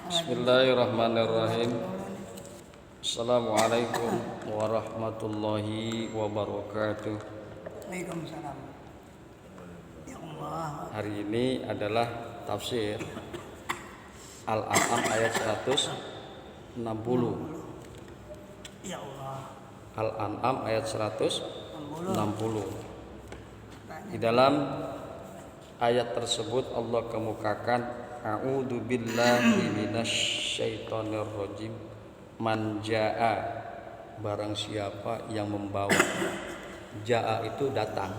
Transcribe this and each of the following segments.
Bismillahirrahmanirrahim. Assalamualaikum warahmatullahi wabarakatuh. Waalaikumsalam. Ya Allah. Hari ini adalah tafsir Al-An'am ayat 160. Ya Allah. Al-An'am ayat 160. Di dalam ayat tersebut Allah kemukakan A'udzu billahi minasyaitonir rajim. Man jaa, barang siapa yang membawa. Jaa itu datang.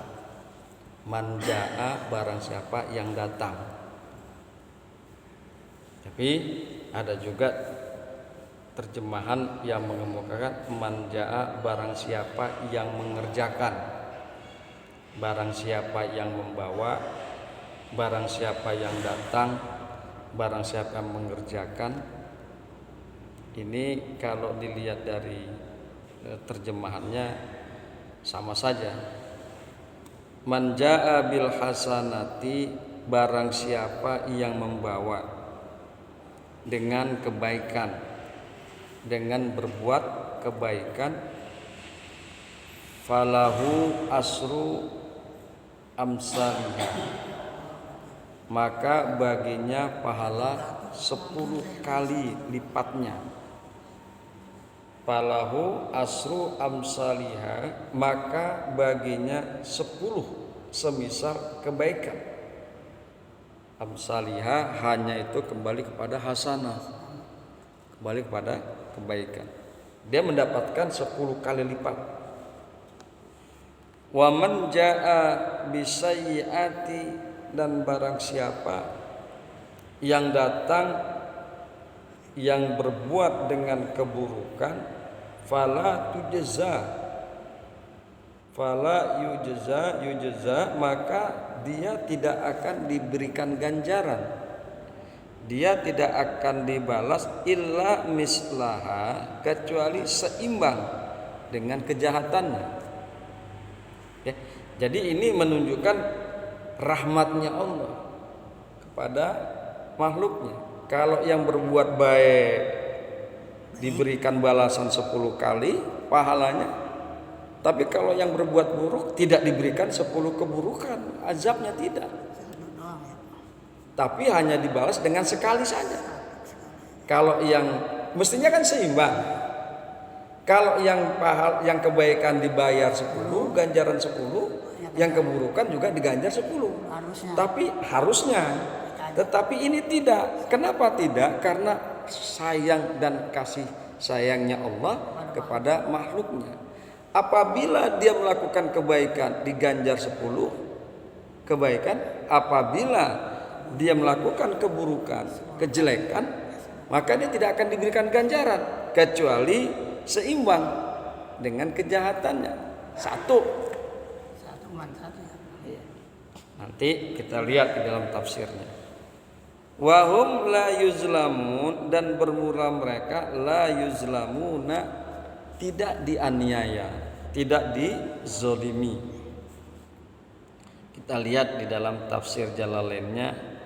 Man jaa, barang siapa yang datang. Tapi ada juga terjemahan yang mengemukakan man jaa, barang siapa yang mengerjakan. Barang siapa yang membawa, barang siapa yang datang, barang siapa yang mengerjakan. Ini kalau dilihat dari terjemahannya sama saja. Man jaa bil hasanati, barang siapa yang membawa dengan kebaikan, dengan berbuat kebaikan, falahu asru amsalihha, maka baginya pahala 10 kali lipatnya. Falahu asru amsalihha, maka baginya 10 semisal kebaikan. Amsalihha hanya itu kembali kepada hasanah, kembali kepada kebaikan. Dia mendapatkan 10 kali lipat. Wa man jaa bisayyiati, dan barang siapa yang datang yang berbuat dengan keburukan, fala yujza, maka dia tidak akan diberikan ganjaran, dia tidak akan dibalas illa mislaha, kecuali seimbang dengan kejahatannya. Ya, jadi ini menunjukkan rahmatnya Allah kepada makhluknya. Kalau yang berbuat baik diberikan balasan 10 kali pahalanya, tapi kalau yang berbuat buruk tidak diberikan 10 keburukan, azabnya tidak, tapi hanya dibalas dengan sekali saja. Kalau yang mestinya kan seimbang. Kalau yang kebaikan dibayar 10, ganjaran 10, yang keburukan juga diganjar 10. Tapi harusnya. Tetapi ini tidak. Kenapa tidak? Karena sayang dan kasih sayangnya Allah kepada makhluknya. Apabila dia melakukan kebaikan diganjar 10 kebaikan, apabila dia melakukan keburukan, kejelekan, maka dia tidak akan diberikan ganjaran kecuali seimbang dengan kejahatannya. Satu ya. Nanti kita lihat di dalam tafsirnya. Wahum la yuzlamun, dan bermula mereka la yuzlamuna, tidak dianiaya, tidak dizolimi. Kita lihat di dalam tafsir Jalalainnya.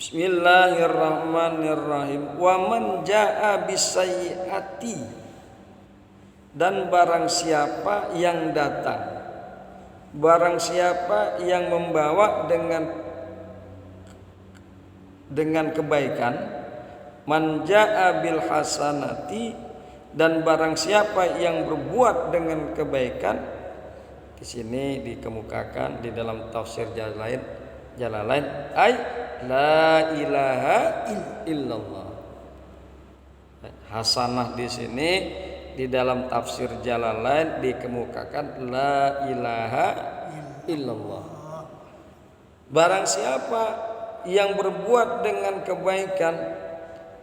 Bismillahirrahmanirrahim. Wa man jaa bisayyiati, dan barang siapa yang datang, barang siapa yang membawa dengan kebaikan, man jaa bil hasanati, dan barang siapa yang berbuat dengan kebaikan. Di sini dikemukakan di dalam tafsir Jalalain ay la ilaha illallah. Hasanah di sini di dalam tafsir Jalalain dikemukakan la ilaha illallah. Barang siapa yang berbuat dengan kebaikan,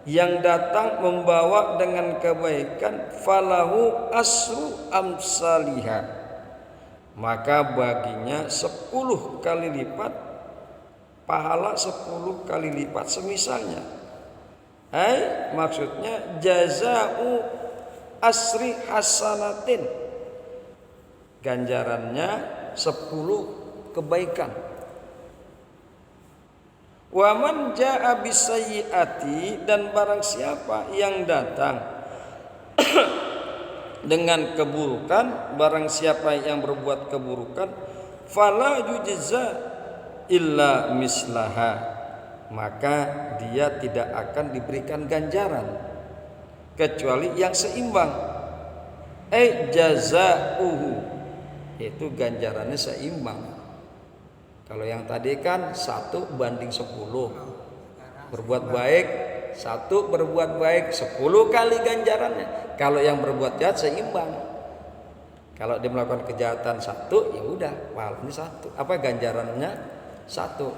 yang datang membawa dengan kebaikan, falahu asru amsalihha, maka baginya 10 kali lipat pahala, 10 kali lipat semisalnya. Maksudnya jazau asri hasanatin, ganjarannya 10 kebaikan. Wa man jaa bisayyiati, dan barang siapa yang datang dengan keburukan, barang siapa yang berbuat keburukan, fala yujza illa mislaha, maka dia tidak akan diberikan ganjaran kecuali yang seimbang. Jazauhu, itu ganjarannya seimbang. Kalau yang tadi kan 1 banding 10, berbuat baik 1 berbuat baik 10 kali ganjarannya. Kalau yang berbuat jahat seimbang. Kalau dia melakukan kejahatan 1, ya udah pahalanya 1, ganjarannya 1.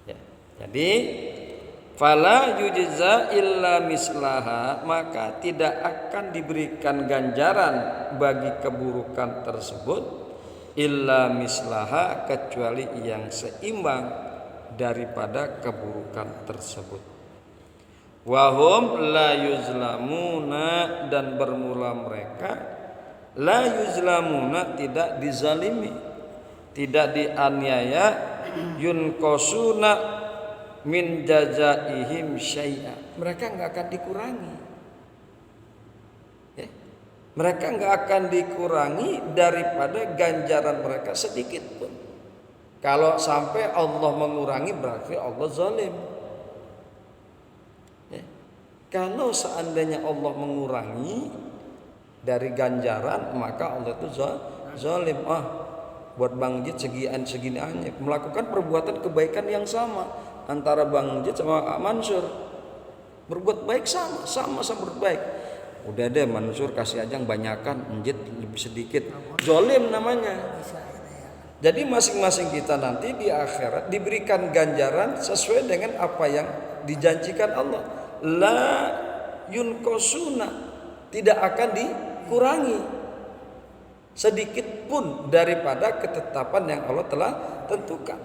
Ya. Jadi fala yujza illa mislaha, maka tidak akan diberikan ganjaran bagi keburukan tersebut illa mislaha, kecuali yang seimbang daripada keburukan tersebut. Wahum la yuzlamuna, dan bermula mereka la yuzlamuna, tidak dizalimi, tidak dianiaya, yunkosuna min jazaihim syai'a, mereka enggak akan dikurangi. Mereka enggak akan dikurangi daripada ganjaran mereka sedikit pun. Kalau sampai Allah mengurangi, berarti Allah zalim. Kalau seandainya Allah mengurangi dari ganjaran, maka Allah itu zalim. Buat Bang Jid segini aja melakukan perbuatan kebaikan yang sama antara Bang Jid sama Mansur, berbuat baik sama berbaik. Udah deh Mansur kasih aja yang banyakan, Jid lebih sedikit, zalim namanya. Jadi masing-masing kita nanti di akhirat diberikan ganjaran sesuai dengan apa yang dijanjikan Allah. La yunkosuna, tidak akan dikurangi sedikit pun daripada ketetapan yang Allah telah tentukan.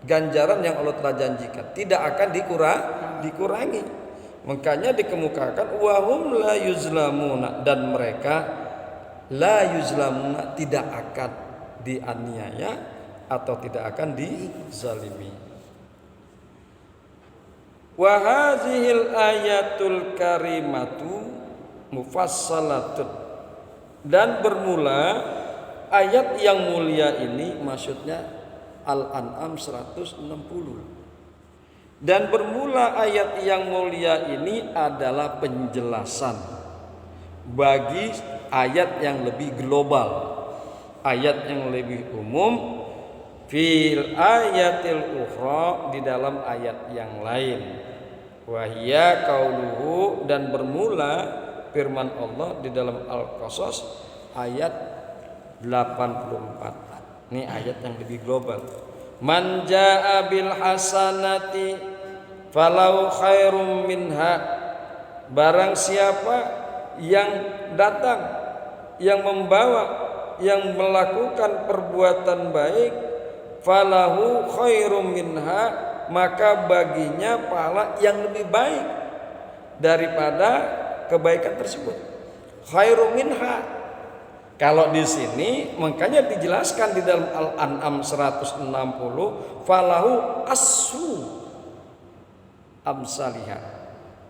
Ganjaran yang Allah telah janjikan tidak akan dikurangi. Makanya dikemukakan wahum la yuzlamuna, dan mereka la yuzlamuna, tidak akan dianiaya atau tidak akan dizalimi. Wa hazihil ayatul karimatu mufassalatun, dan bermula ayat yang mulia ini, maksudnya Al-An'am 160. Dan bermula ayat yang mulia ini adalah penjelasan bagi ayat yang lebih global, ayat yang lebih umum, fil ayatil ukhra, di dalam ayat yang lain. Wahia qauluhu, dan bermula firman Allah di dalam Al-Qasas ayat 84. Ini ayat yang lebih global. Man jaa bil hasanati falau khairum minha, barang siapa yang datang, yang membawa, yang melakukan perbuatan baik, falahu khairum minha, maka baginya pahala yang lebih baik daripada kebaikan tersebut. Khairum minha, kalau di sini makanya dijelaskan di dalam Al-An'am 160, falahu asru amsalihha.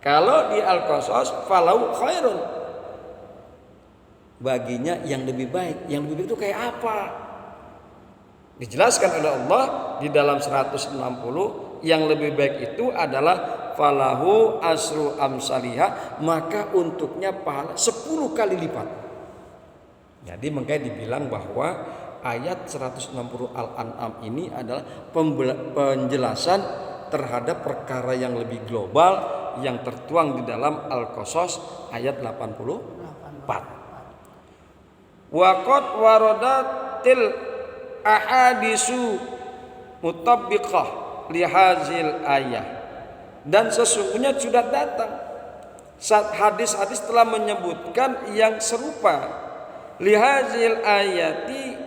Kalau di Al-Qasas falahu khairun, baginya yang lebih baik. Yang lebih baik itu kayak apa? Dijelaskan oleh Allah di dalam 160, yang lebih baik itu adalah falahu asru amsalihha, maka untuknya pahala 10 kali lipat. Jadi makanya dibilang bahwa ayat 160 Al-An'am ini adalah penjelasan terhadap perkara yang lebih global yang tertuang di dalam Al-Qasas ayat 84. Waqad waradatil ahadisu mutabbiqah lihazil ayah, dan sesungguhnya sudah datang saat hadis-hadis telah menyebutkan yang serupa lihazil ayati,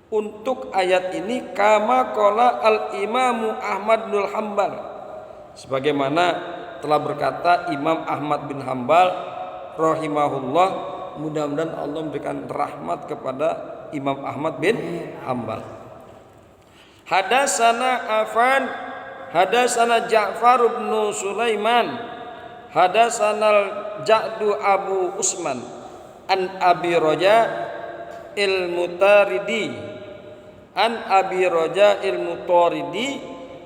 untuk ayat ini, kama qala al-imamu Ahmad bin Hanbal, sebagaimana telah berkata Imam Ahmad bin Hanbal rahimahullah, mudah-mudahan Allah memberikan rahmat kepada Imam Ahmad bin Hanbal. Hadatsana Affan Hadatsana Ja'far bin Sulaiman hadatsana Ja'du Abu Usman an Abi Raja al-Mutaridi an Abi Raja al-Mutaridi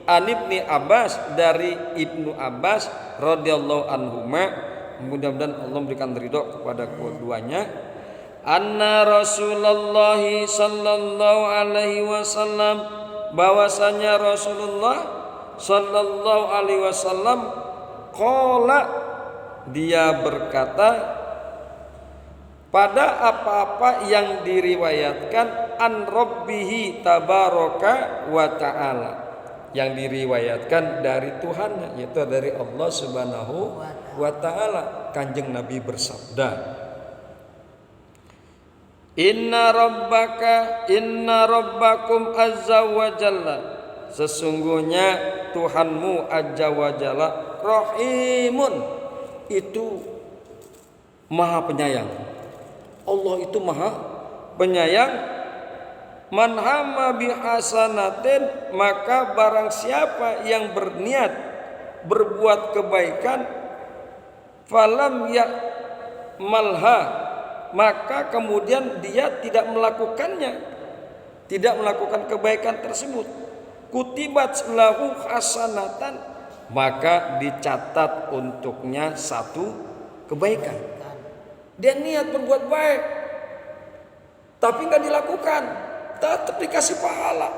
an Ibni Abbas dari Ibnu Abbas radhiyallahu anhuma, mudah-mudahan Allah memberikan ridho kepada keduanya, anna Rasulullah sallallahu alaihi wasallam, bahwasanya Rasulullah sallallahu alaihi wasallam qala, dia berkata pada apa-apa yang diriwayatkan an Rabbihi tabaraka wa ta'ala, yang diriwayatkan dari Tuhannya, yaitu dari Allah subhanahu wa ta'ala. Kanjeng Nabi bersabda, inna rabbakum azza wa jalla, sesungguhnya Tuhanmu azza wa jalla rahimun, itu maha penyayang. Allah itu maha penyayang. Man hamma bihasanatin, maka barang siapa yang berniat berbuat kebaikan, falam ya'malha, maka kemudian dia tidak melakukannya, tidak melakukan kebaikan tersebut, kutibat lahu hasanatan, maka dicatat untuknya satu kebaikan. Dia niat berbuat baik tapi nggak dilakukan, tetap dikasih pahala.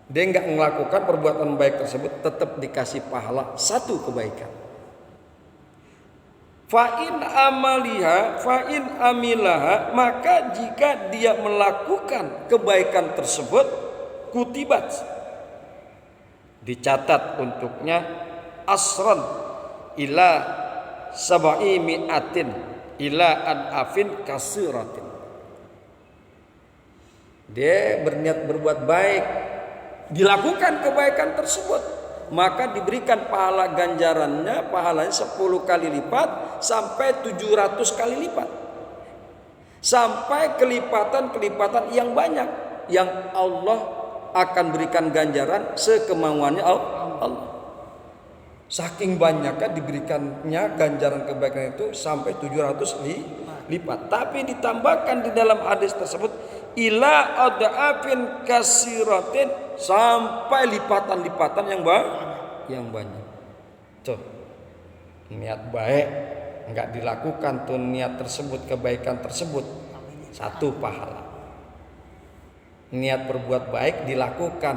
Dia nggak melakukan perbuatan baik tersebut, tetap dikasih pahala satu kebaikan. Fa'in amilaha, maka jika dia melakukan kebaikan tersebut, kutibat, dicatat untuknya asran ila sabai mi'atin ila adafin kasiratin. Dia berniat berbuat baik, dilakukan kebaikan tersebut, maka diberikan pahala ganjarannya, pahalanya 10 kali lipat sampai 700 kali lipat, sampai kelipatan-kelipatan yang banyak, yang Allah akan berikan ganjaran sekemauannya Allah. Saking banyaknya diberikannya ganjaran kebaikan itu sampai 700 lipat. Tapi ditambahkan di dalam hadis tersebut ila adafin kasiratin, sampai lipatan-lipatan yang banyak. Tuh, niat baik enggak dilakukan tuh niat tersebut, kebaikan tersebut, satu pahala. Niat berbuat baik dilakukan,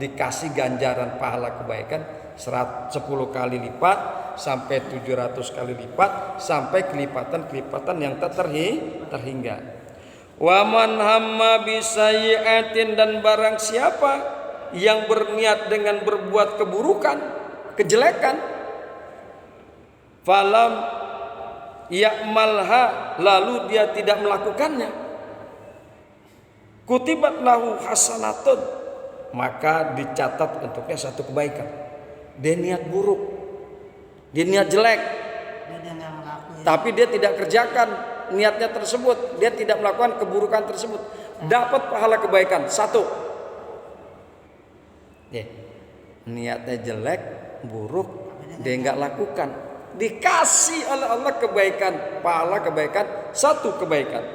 dikasih ganjaran pahala kebaikan 10 kali lipat sampai 700 kali lipat, sampai kelipatan-kelipatan yang tak terhingga. Wa man hamma bisayyi'atin, dan barang siapa yang berniat dengan berbuat keburukan, kejelekan, falam ya'malha, lalu dia tidak melakukannya, kutibat lahu hasanatun, maka dicatat untuknya satu kebaikan. Dia niat buruk, dia niat jelek, tapi dia tidak kerjakan niatnya tersebut, dia tidak melakukan keburukan tersebut, dapat pahala kebaikan satu. Niatnya jelek, buruk, dia nggak lakukan, dikasih oleh Allah kebaikan, pahala kebaikan, satu kebaikan.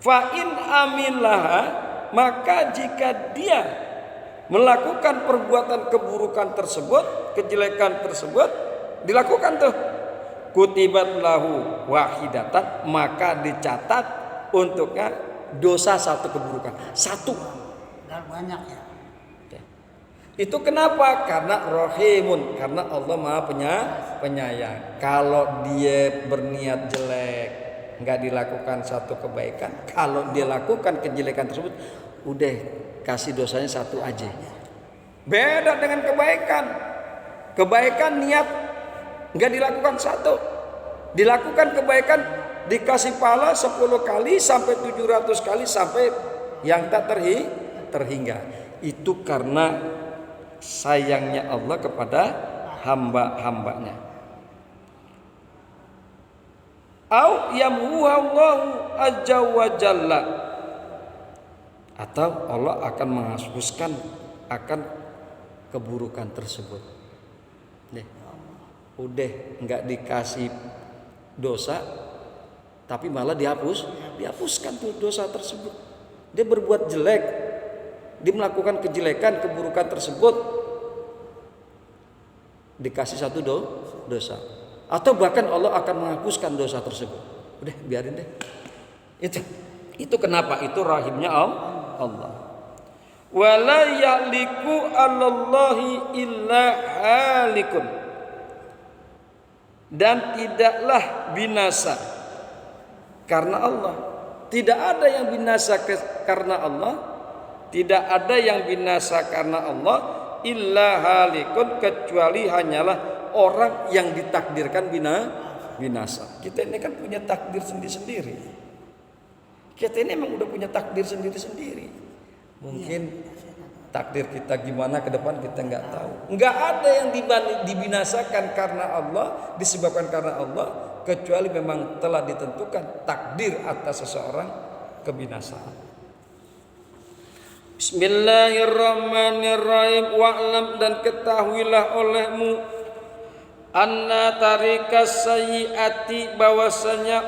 Fa'in amilaha, maka jika dia melakukan perbuatan keburukan tersebut, kejelekan tersebut, dilakukan tuh, kutibat lahu wahidatan, maka dicatat untuknya dosa satu keburukan, satu. Dan banyak ya. Itu kenapa? Karena rahimun, karena Allah maha penyayang. Kalau dia berniat jelek, nggak dilakukan satu kebaikan, kalau dia lakukan kejelekan tersebut, udah kasih dosanya satu aja. Beda dengan kebaikan. Kebaikan niat nggak dilakukan satu, dilakukan kebaikan dikasih pahala 10 kali sampai 700 kali sampai yang tak terhingga. Itu karena sayangnya Allah kepada hamba-hambanya. Au yamhuallahu azza wa jalla, atau Allah akan menghapuskan akan keburukan tersebut. Deh, udah nggak dikasih dosa, tapi malah dihapuskan tuh dosa tersebut. Dia berbuat jelek, dia melakukan kejelekan, keburukan tersebut, dikasih satu dosa, atau bahkan Allah akan menghapuskan dosa tersebut. Udah biarin deh. Itu kenapa? Itu rahimnya Allah. Wala ya'liku 'alallahi illa halikun. Dan tidaklah binasa karena Allah. Tidak ada yang binasa karena Allah. Tidak ada yang binasa karena Allah illa halikun, kecuali hanyalah orang yang ditakdirkan binasa. Kita ini kan punya takdir sendiri-sendiri. Kita ini memang udah punya takdir sendiri-sendiri. Mungkin takdir kita gimana ke depan kita nggak tahu. Nggak ada yang dibinasakan karena Allah, disebabkan karena Allah, kecuali memang telah ditentukan takdir atas seseorang kebinasaan. Bismillahirrahmanirrahim. Wa'lam, dan ketahuilah olehmu, anna tarikas sayyiati, bahwasanya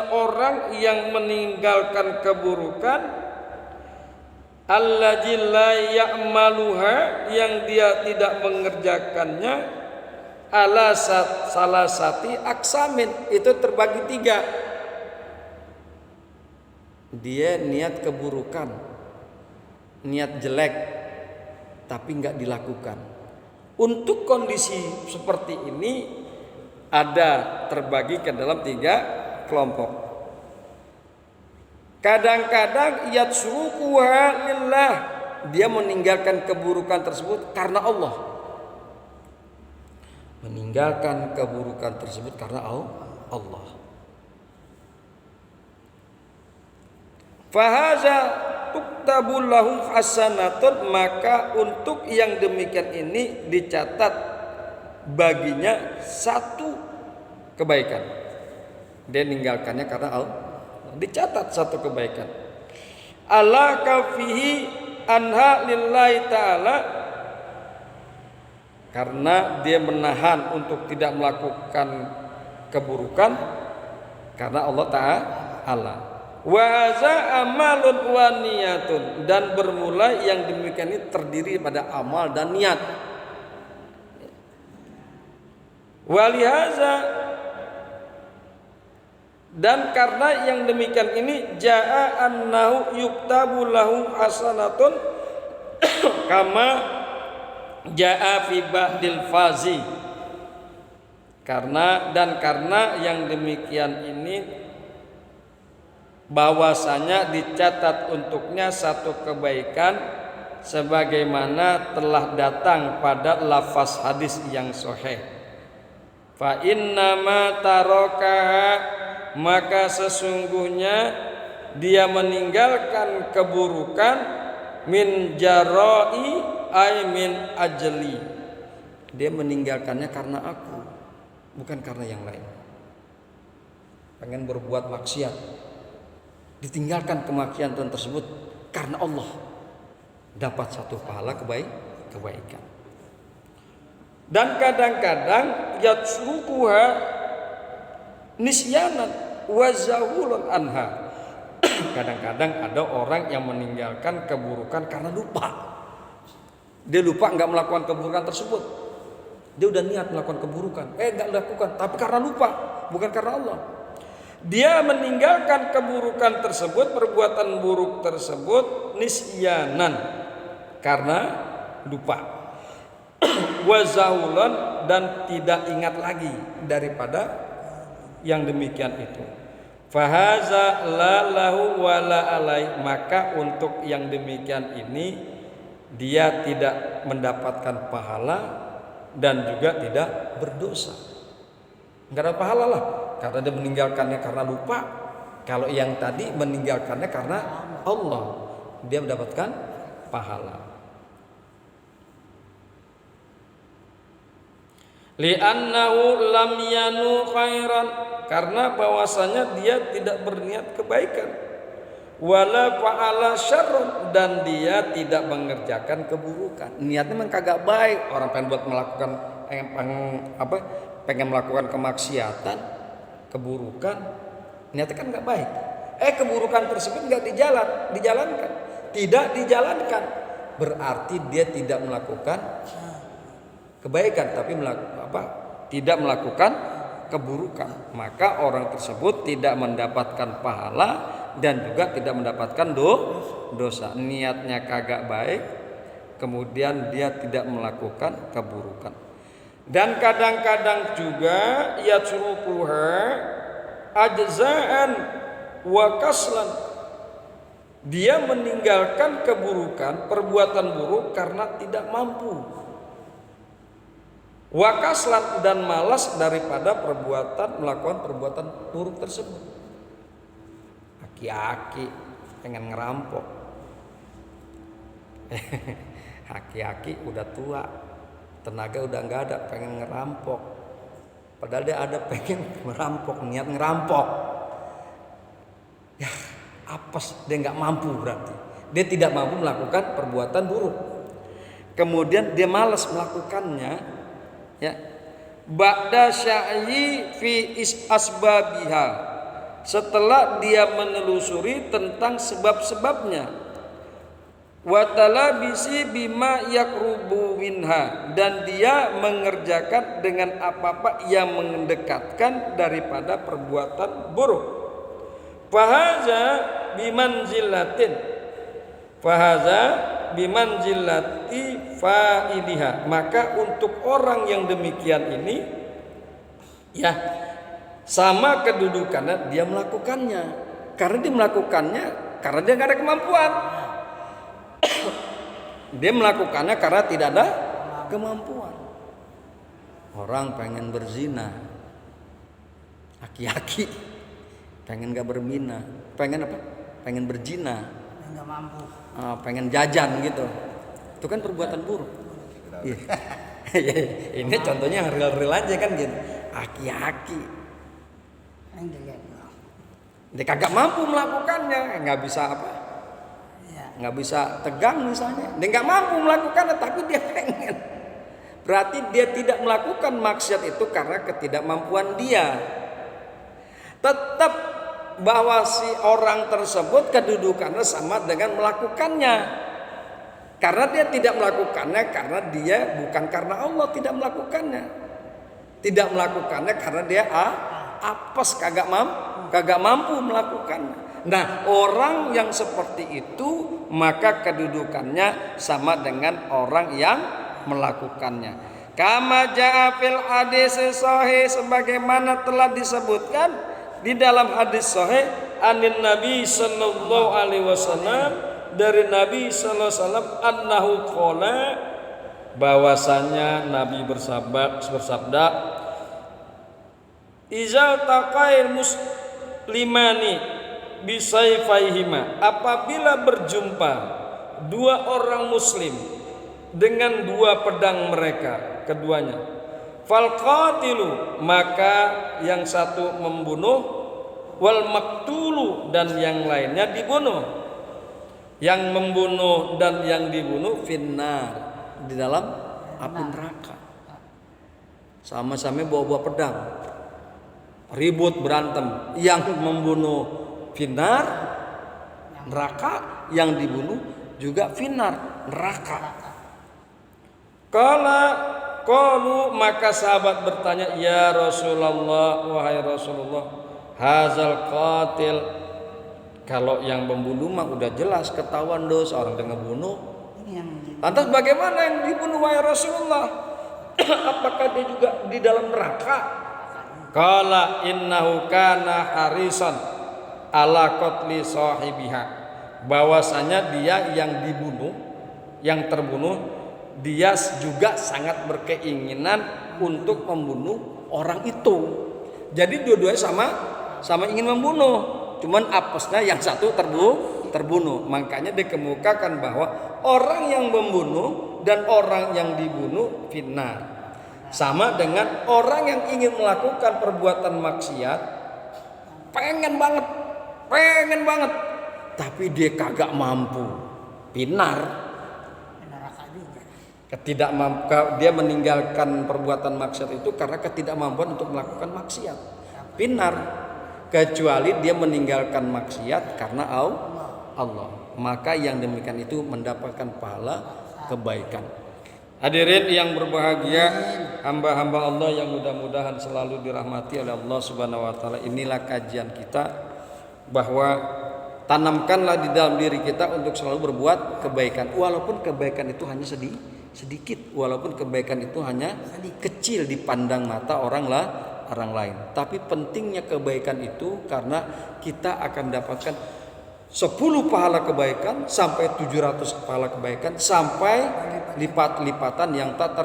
orang yang meninggalkan keburukan, allazi la ya'maluha, yang dia tidak mengerjakannya, ala salasati aksamin, itu terbagi 3. Dia niat keburukan, niat jelek, tapi nggak dilakukan. Untuk kondisi seperti ini ada terbagi ke dalam 3 kelompok. Kadang-kadang yatsrukuha lillah, dia meninggalkan keburukan tersebut karena Allah. Meninggalkan keburukan tersebut karena Allah. Fahaza tuktabul lahu hasanatun, maka untuk yang demikian ini dicatat baginya 1 kebaikan. Dia meninggalkannya karena Allah, dicatat 1 kebaikan. Ala kafihi anha lillahi ta'ala, karena dia menahan untuk tidak melakukan keburukan karena Allah Ta'ala. Wa haza amalun wa niyatun, dan bermula yang demikian ini terdiri pada amal dan niat. Walihaza, dan karena yang demikian ini, jaa annahu yuktabu lahu hasanatun kama jaa fi ba'dil fazi. Karena yang demikian ini, bahwasanya dicatat untuknya 1 kebaikan sebagaimana telah datang pada lafaz hadis yang sahih. Fa innama tarakaha, maka sesungguhnya dia meninggalkan keburukan, min jarai ay min ajli, dia meninggalkannya karena aku, bukan karena yang lain. Pengen berbuat maksiat, ditinggalkan kemaksiatan tersebut karena Allah, dapat 1 pahala kebaikan. Dan kadang-kadang yatsrukuha nisyanan wa zahulun anha. Kadang-kadang ada orang yang meninggalkan keburukan karena lupa. Dia lupa nggak melakukan keburukan tersebut. Dia udah niat melakukan keburukan, nggak lakukan, tapi karena lupa, bukan karena Allah. Dia meninggalkan keburukan tersebut, perbuatan buruk tersebut, nisyanan, karena lupa. Wazahulan, dan tidak ingat lagi daripada yang demikian itu. Fahaza la lahu wa la alai, maka untuk yang demikian ini dia tidak mendapatkan pahala dan juga tidak berdosa. Enggak ada pahala lah, karena dia meninggalkannya karena lupa. Kalau yang tadi meninggalkannya karena Allah, dia mendapatkan pahala. Li'annahu lam yanu khairan, karena bahwasanya dia tidak berniat kebaikan. wala fa'ala syarrun, dan dia tidak mengerjakan keburukan. Niatnya memang kagak baik, orang pengen buat melakukan pengen melakukan kemaksiatan, keburukan, niatnya kan nggak baik. Keburukan tersebut nggak dijalankan, tidak dijalankan, berarti dia tidak melakukan kebaikan, tapi tidak melakukan keburukan. Maka orang tersebut tidak mendapatkan pahala dan juga tidak mendapatkan dosa. Niatnya kagak baik, kemudian dia tidak melakukan keburukan. Dan kadang-kadang juga yatrukuha ajza'an wa kaslan, dia meninggalkan keburukan, perbuatan buruk karena tidak mampu. Wa kaslan, dan malas daripada melakukan perbuatan buruk tersebut. Aki-aki pengen ngerampok. Aki-aki udah tua, tenaga udah nggak ada, pengen ngerampok. Padahal dia ada pengen merampok, niat ngerampok. Ya, apes, dia nggak mampu, berarti dia tidak mampu melakukan perbuatan buruk. Kemudian dia malas melakukannya, ya. Ba'da sya'yi fi asbabiha, setelah dia menelusuri tentang sebab-sebabnya. Wa talabisi bima yakrubu minha, dan dia mengerjakan dengan apa-apa yang mendekatkan daripada perbuatan buruk. Fahaza bimanzilati fa'iliha, maka untuk orang yang demikian ini, ya, sama kedudukannya dia melakukannya. Karena dia melakukannya karena dia nggak ada kemampuan. Dia melakukannya karena tidak ada kemampuan. Orang pengen berzina, aki-aki pengen gak berzina, pengen apa? Pengen berzina, nggak mampu. Pengen jajan gitu. Itu kan perbuatan buruk. Ini contohnya real-real aja kan gitu. Aki-aki dia kagak mampu melakukannya, nggak bisa nggak bisa tegang misalnya, dia nggak mampu melakukannya, tapi dia pengen. Berarti dia tidak melakukan maksiat itu karena ketidakmampuan dia. Tetap bahwa si orang tersebut kedudukannya sama dengan melakukannya, karena dia tidak melakukannya karena dia bukan karena Allah tidak melakukannya karena dia apes, kagak mampu melakukannya. Nah, orang yang seperti itu maka kedudukannya sama dengan orang yang melakukannya. Kama jaa fil hadis sahih, sebagaimana telah disebutkan di dalam hadis sahih anin Nabi sallallahu alaihi wasallam, dari Nabi sallallahu alaihi wasallam, annahu qala, bahwasanya Nabi bersabda, izal taqail muslimani bisayfaihima, apabila berjumpa dua orang muslim dengan dua pedang mereka keduanya, fal qatilu, maka yang satu membunuh, wal maktulu, dan yang lainnya dibunuh. Yang membunuh dan yang dibunuh finnar, di dalam api neraka. Sama-sama bawa pedang, ribut berantem, yang membunuh finnar neraka, yang dibunuh juga finnar neraka. Qalu, maka sahabat bertanya, ya Rasulullah, wahai Rasulullah, hazal qatil, kalau yang membunuh mah udah jelas ketahuan dosa, orang dengan bunuh. Lantas bagaimana yang dibunuh, wahai Rasulullah? Apakah dia juga di dalam neraka? Qala innahu kana harisan ala qatli sahibiha, bahwasanya dia yang dibunuh, yang terbunuh, dia juga sangat berkeinginan untuk membunuh orang itu. Jadi dua-duanya sama ingin membunuh, cuman apesnya yang satu terbunuh. Makanya dikemukakan bahwa orang yang membunuh dan orang yang dibunuh finnar, sama dengan orang yang ingin melakukan perbuatan maksiat, pengen banget, tapi dia kagak mampu, pinar. neraka juga. Dia meninggalkan perbuatan maksiat itu karena ketidakmampuan untuk melakukan maksiat. Pinar, kecuali dia meninggalkan maksiat karena Allah. Maka yang demikian itu mendapatkan pahala kebaikan. Hadirin yang berbahagia, hamba-hamba Allah yang mudah-mudahan selalu dirahmati oleh Allah Subhanahu wa taala. Inilah kajian kita, bahwa tanamkanlah di dalam diri kita untuk selalu berbuat kebaikan, walaupun kebaikan itu hanya sedikit, walaupun kebaikan itu hanya kecil dipandang mata orang lain. Tapi pentingnya kebaikan itu karena kita akan dapatkan 10 pahala kebaikan sampai 700 pahala kebaikan, sampai lipat-lipatan yang tak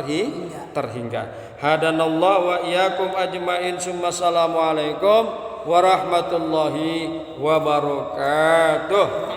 terhingga. Hadanallahu wa iyyakum ajmain. Assalamualaikum warahmatullahi wabarakatuh.